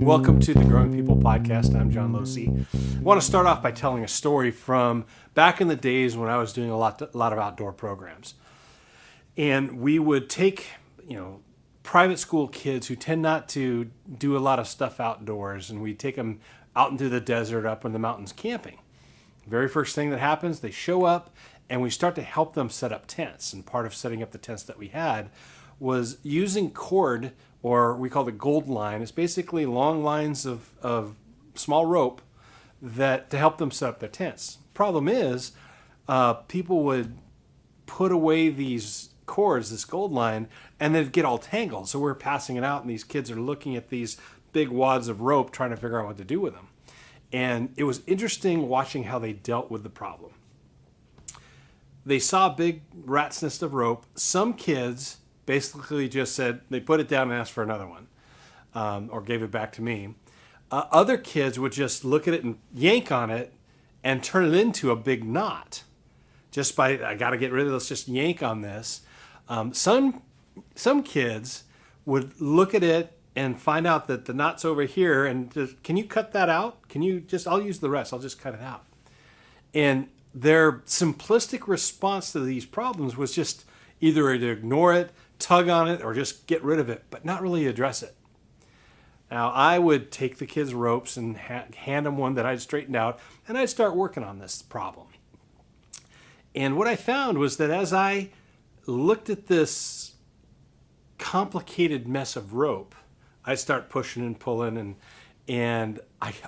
Welcome to the Growing People Podcast. I'm John Losey. I want to start off by telling a story from back in the days when I was doing a lot of outdoor programs. And we would take, private school kids who tend not to do a lot of stuff outdoors, and we'd take them out into the desert, up in the mountains camping. Very first thing that happens, they show up and we start to help them set up tents. And part of setting up the tents that we had was using cord, or we call it gold line. It's basically long lines of small rope that to help them set up their tents. Problem is, people would put away these cords, this gold line, and they'd get all tangled. So we're passing it out, and these kids are looking at these big wads of rope, trying to figure out what to do with them. And it was interesting watching how they dealt with the problem. They saw a big rat's nest of rope. Some kids basically just said, they put it down and asked for another one, or gave it back to me. Other kids would just look at it and yank on it and turn it into a big knot. Just by, I got to get rid of this, just yank on this. Some kids would look at it and find out that the knot's over here and just, can you cut that out? Can you just, I'll use the rest, I'll just cut it out. And their simplistic response to these problems was just either to ignore it, tug on it, or just get rid of it, but not really address it. Now, I would take the kids' ropes and hand them one that I'd straightened out, and I'd start working on this problem. And what I found was that as I looked at this complicated mess of rope, I'd start pushing and pulling, and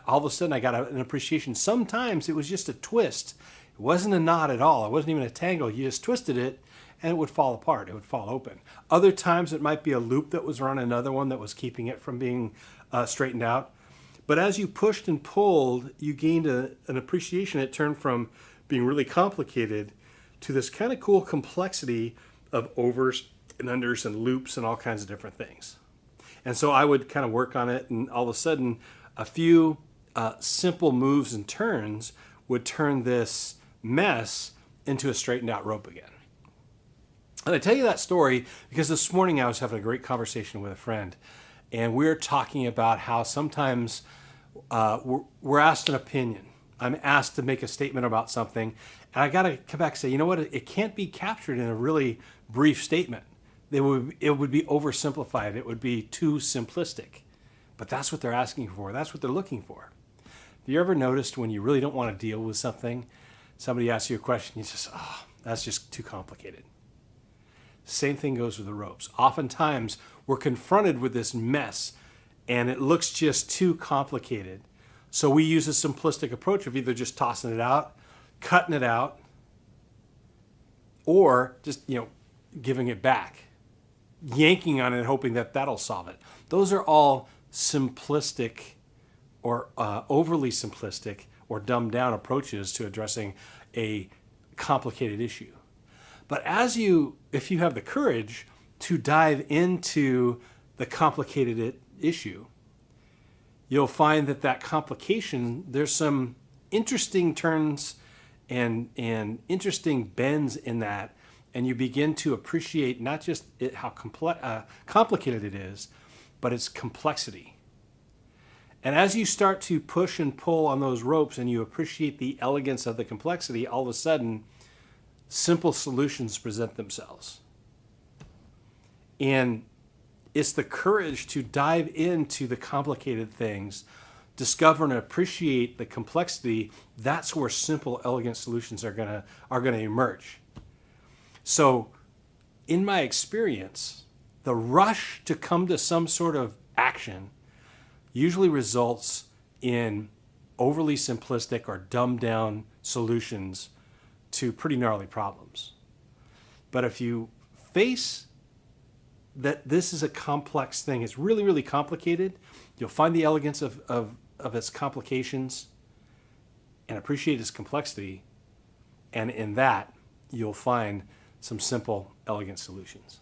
all of a sudden I got an appreciation. Sometimes it was just a twist. It wasn't a knot at all. It wasn't even a tangle. You just twisted it, and it would fall apart. It would fall open. Other times it might be a loop that was around another one that was keeping it from being straightened out. But as you pushed and pulled, you gained an appreciation. It turned from being really complicated to this kind of cool complexity of overs and unders and loops and all kinds of different things. And so I would kind of work on it, and all of a sudden a few simple moves and turns would turn this mess into a straightened out rope again. And I tell you that story because this morning I was having a great conversation with a friend, and we were talking about how sometimes we're asked an opinion. I'm asked to make a statement about something, and I got to come back and say, you know what? It can't be captured in a really brief statement. It would be oversimplified. It would be too simplistic. But that's what they're asking for. That's what they're looking for. Have you ever noticed when you really don't want to deal with something, somebody asks you a question, you just, that's just too complicated. Same thing goes with the ropes. Oftentimes, we're confronted with this mess, and it looks just too complicated. So we use a simplistic approach of either just tossing it out, cutting it out, or just, giving it back, yanking on it, hoping that that'll solve it. Those are all simplistic or overly simplistic or dumbed down approaches to addressing a complicated issue. But if you have the courage to dive into the complicated issue, you'll find that complication, there's some interesting turns and interesting bends in that, and you begin to appreciate not just how complicated it is, but its complexity. And as you start to push and pull on those ropes and you appreciate the elegance of the complexity, all of a sudden, simple solutions present themselves. And it's the courage to dive into the complicated things, discover and appreciate the complexity. That's where simple, elegant solutions are gonna emerge. So, in my experience, the rush to come to some sort of action usually results in overly simplistic or dumbed down solutions to pretty gnarly problems. But if you face that this is a complex thing, it's really, really complicated, you'll find the elegance of its complications and appreciate its complexity, and in that, you'll find some simple, elegant solutions.